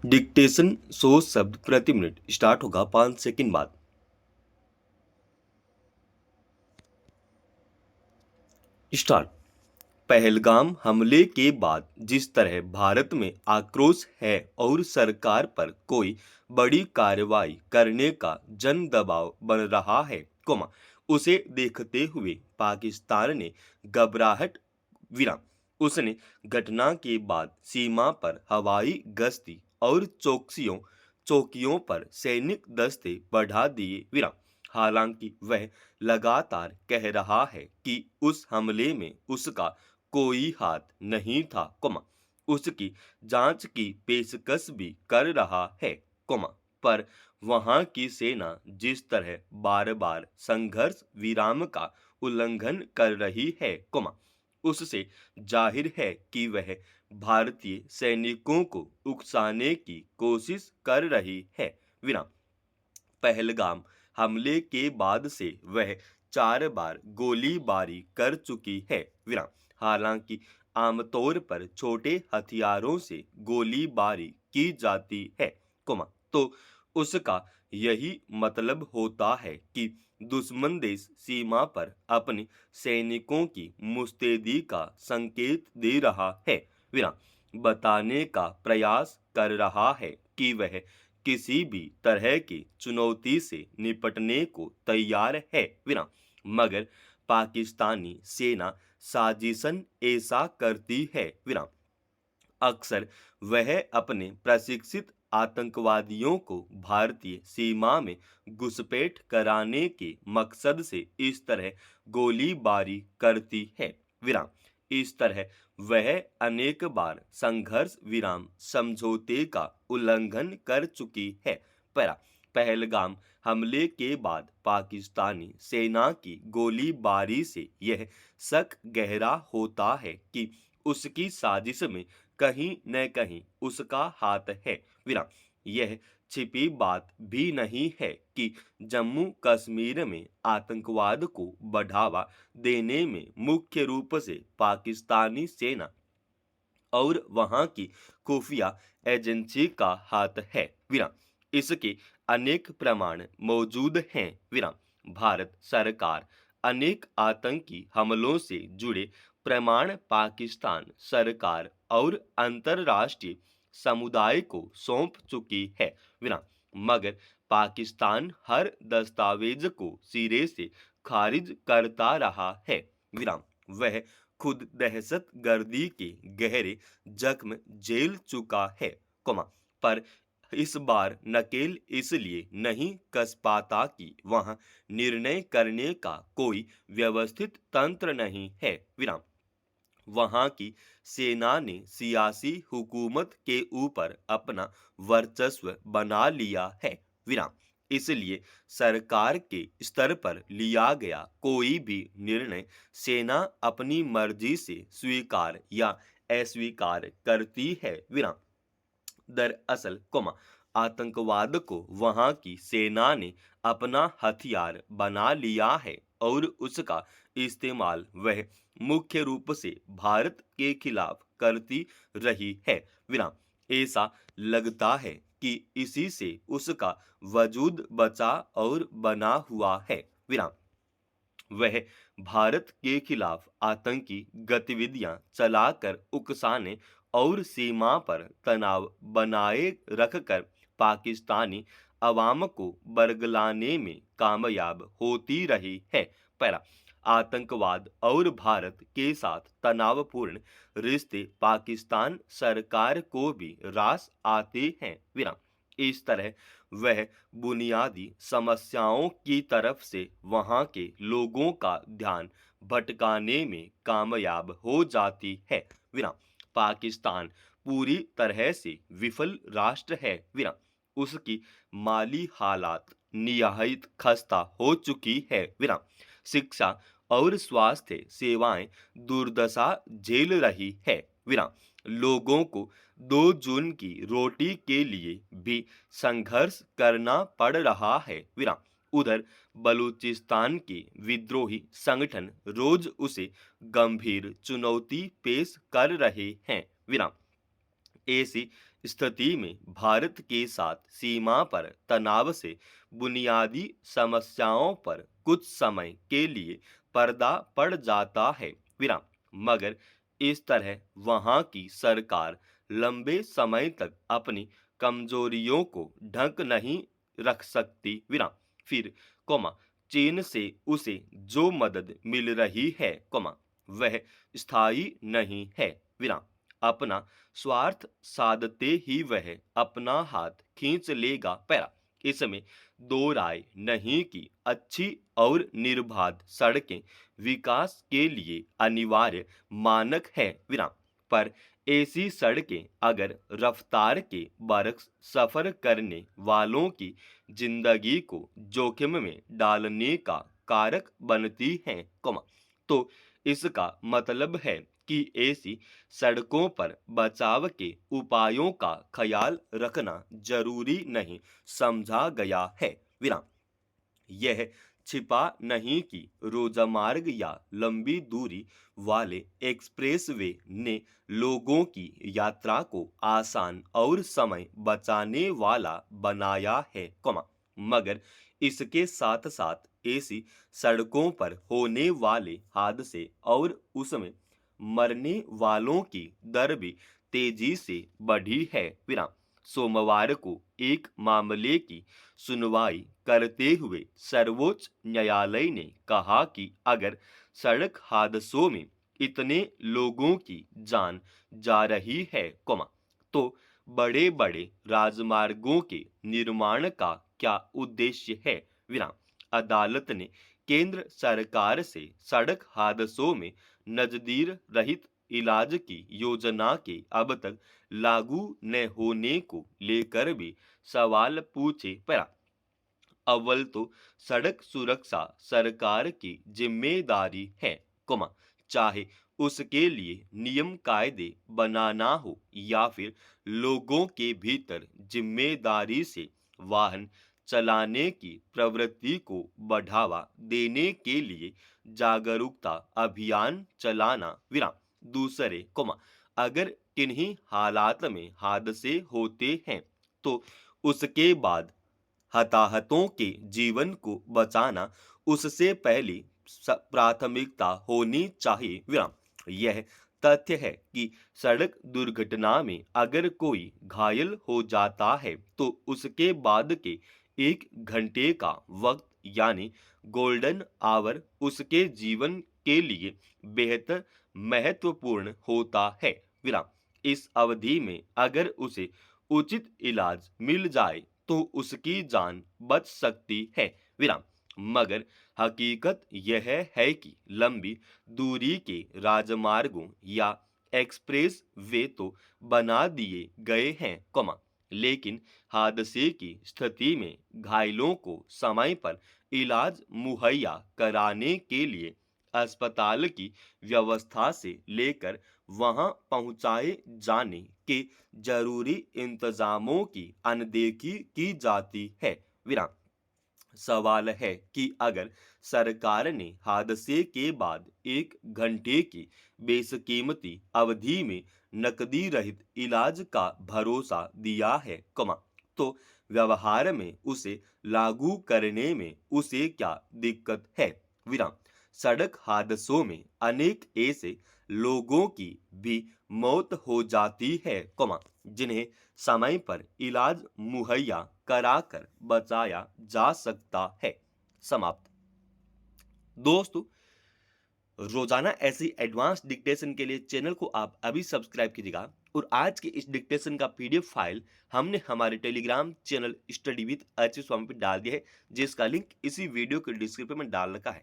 Dictation 100 शब्द प्रति minute start होगा 5 सेकंड बाद। स्टार्ट। पहलगाम हमले के बाद जिस तरह भारत में आक्रोश है और सरकार पर कोई बड़ी कार्रवाई करने का जन दबाव बन रहा है, उसे देखते हुए पाकिस्तान ने घबराहट विराम उसने घटना के बाद सीमा पर हवाई गश्ती और चौकियों पर सैनिक दस्ते बढ़ा दिए विराम। हालांकि वह लगातार कह रहा है कि उस हमले में उसका कोई हाथ नहीं था, उसकी जांच की पेशकश भी कर रहा है, पर वहां की सेना जिस तरह बार बार संघर्ष विराम का उल्लंघन कर रही है, उससे जाहिर है कि वह भारतीय सैनिकों को उकसाने की कोशिश कर रही है विराम। पहलगाम हमले के बाद से वह 4 बार गोलीबारी कर चुकी है विराम। हालांकि आमतौर पर छोटे हथियारों से गोलीबारी की जाती है, तो उसका यही मतलब होता है कि दुश्मन देश सीमा पर अपने सैनिकों की मुस्तैदी का संकेत दे रहा है विराम, बताने का प्रयास कर रहा है कि वह किसी भी तरह की चुनौती से निपटने को तैयार है विराम। मगर पाकिस्तानी सेना साजिशन ऐसा करती है विराम। अक्सर वह अपने प्रशिक्षित आतंकवादियों को भारतीय सीमा में घुसपैठ कराने के मकसद से इस तरह गोलीबारी करती है विराम। इस तरह वह अनेक बार संघर्ष विराम समझौते का उल्लंघन कर चुकी है। पहलगाम हमले के बाद पाकिस्तानी सेना की गोलीबारी से यह शक गहरा होता है कि उसकी साजिश में कहीं न कहीं उसका हाथ है विराम। यह छिपी बात भी नहीं है कि जम्मू कश्मीर में आतंकवाद को बढ़ावा देने में मुख्य रूप से पाकिस्तानी सेना और वहां की खुफिया एजेंसी का हाथ है विराम। इसके अनेक प्रमाण मौजूद हैं विराम। भारत सरकार अनेक आतंकी हमलों से जुड़े प्रमाण पाकिस्तान सरकार और अंतर्राष्ट्रीय समुदाय को सौंप चुकी है विराम। मगर पाकिस्तान हर दस्तावेज को सिरे से खारिज करता रहा है विराम। वह खुद दहशत गर्दी के गहरे जख्म झेल चुका है, पर इस बार नकेल इसलिए नहीं कस पाता कि वहां निर्णय करने का कोई व्यवस्थित तंत्र नहीं है विराम। वहां की सेना ने सियासी हुकूमत के ऊपर अपना वर्चस्व बना लिया है विराम। इसलिए सरकार के स्तर पर लिया गया कोई भी निर्णय सेना अपनी मर्जी से स्वीकार या अस्वीकार करती है विराम। दरअसल आतंकवाद को वहां की सेना ने अपना हथियार बना लिया है और उसका इस्तेमाल वह मुख्य रूप से भारत के खिलाफ करती रही है विराम। ऐसा लगता है कि इसी से उसका वजूद बचा और बना हुआ है विराम। वह भारत के खिलाफ आतंकी गतिविधियां चलाकर उकसाने और सीमा पर तनाव बनाए रखकर पाकिस्तानी अवाम को बरगलाने में कामयाब होती रही है। पहला, आतंकवाद और भारत के साथ तनावपूर्ण रिश्ते पाकिस्तान सरकार को भी रास आते हैं विराम। इस तरह वह बुनियादी समस्याओं की तरफ से वहां के लोगों का ध्यान भटकाने में कामयाब हो जाती है विराम। पाकिस्तान पूरी तरह से विफल राष्ट्र है विराम। उसकी माली हालात निहायत खस्ता हो चुकी है विराम। शिक्षा और स्वास्थ्य सेवाएं दुर्दशा झेल रही है विराम। लोगों को 2 जून की रोटी के लिए भी संघर्ष करना पड़ रहा है विराम। उधर बलूचिस्तान के विद्रोही संगठन रोज उसे गंभीर चुनौती पेश कर रहे हैं विराम। ऐसी स्थिति में भारत के साथ सीमा पर तनाव से बुनियादी समस्याओं पर कुछ समय के लिए पर्दा पड़ जाता है विराम। मगर इस तरह वहां की सरकार लंबे समय तक अपनी कमजोरियों को ढक नहीं रख सकती विराम। फिर कोमा चीन से उसे जो मदद मिल रही है कोमा वह स्थायी नहीं है विराम। अपना स्वार्थ साधते ही वह अपना हाथ खींच लेगा पैरा। इसमें दो राय नहीं कि अच्छी और निर्बाध सड़कें विकास के लिए अनिवार्य मानक है विराम। पर ऐसी सड़कें अगर रफ्तार के बरक्स सफर करने वालों की जिंदगी को जोखिम में डालने का कारक बनती हैं तो इसका मतलब है कि ऐसी सड़कों पर बचाव के उपायों का ख्याल रखना जरूरी नहीं समझा गया है विराम। यह छिपा नहीं कि रोजमार्ग या लंबी दूरी वाले एक्सप्रेसवे ने लोगों की यात्रा को आसान और समय बचाने वाला बनाया है मगर इसके साथ साथ ऐसी सड़कों पर होने वाले हादसे और उसमें मरने वालों की दर भी तेजी से बढ़ी है विराम। सोमवार को एक मामले की सुनवाई करते हुए सर्वोच्च न्यायालय ने कहा कि अगर सड़क हादसों में इतने लोगों की जान जा रही है तो बड़े बड़े राजमार्गों के निर्माण का क्या उद्देश्य है विराम। अदालत ने केंद्र सरकार से सड़क हादसों में नजदीर रहित इलाज की योजना के अब तक लागू न होने को लेकर भी सवाल पूछे पड़ा। अव्वल तो सड़क सुरक्षा सरकार की जिम्मेदारी है चाहे उसके लिए नियम कायदे बनाना हो या फिर लोगों के भीतर जिम्मेदारी से वाहन चलाने की प्रवृत्ति को बढ़ावा देने के लिए जागरूकता अभियान चलाना विराम। दूसरे अगर किन्हीं हालात में हादसे होते हैं तो उसके बाद हताहतों के जीवन को बचाना उससे पहली प्राथमिकता होनी चाहिए विराम। यह तथ्य है कि सड़क दुर्घटना में अगर कोई घायल हो जाता है तो उसके बाद के 1 घंटे का वक्त यानी गोल्डन आवर उसके जीवन के लिए बेहतर महत्वपूर्ण होता है विराम। इस अवधि में अगर उसे उचित इलाज मिल जाए तो उसकी जान बच सकती है विराम। मगर हकीकत यह है कि लंबी दूरी के राजमार्गों या एक्सप्रेस वे तो बना दिए गए हैं लेकिन हादसे की स्थिति में घायलों को समय पर इलाज मुहैया कराने के लिए अस्पताल की व्यवस्था से लेकर वहां पहुंचाए जाने के जरूरी इंतजामों की अनदेखी की जाती है विराम। सवाल है कि अगर सरकार ने हादसे के बाद 1 घंटे की बेशकीमती अवधि में नकदी रहित इलाज का भरोसा दिया है तो व्यवहार में उसे लागू करने में उसे क्या दिक्कत है विराम। सड़क हादसों में अनेक ऐसे लोगों की भी मौत हो जाती है जिन्हें समय पर इलाज मुहैया कराकर बचाया जा सकता है। समाप्त। दोस्तों, रोजाना ऐसी एडवांस डिक्टेशन के लिए चैनल को आप अभी सब्सक्राइब कीजिएगा और आज के इस डिक्टेशन का पीडीएफ फाइल हमने हमारे Telegram channel study with Archit Swami पे डाल दिया है जिसका लिंक इसी वीडियो के डिस्क्रिप्शन में डाल रखा है।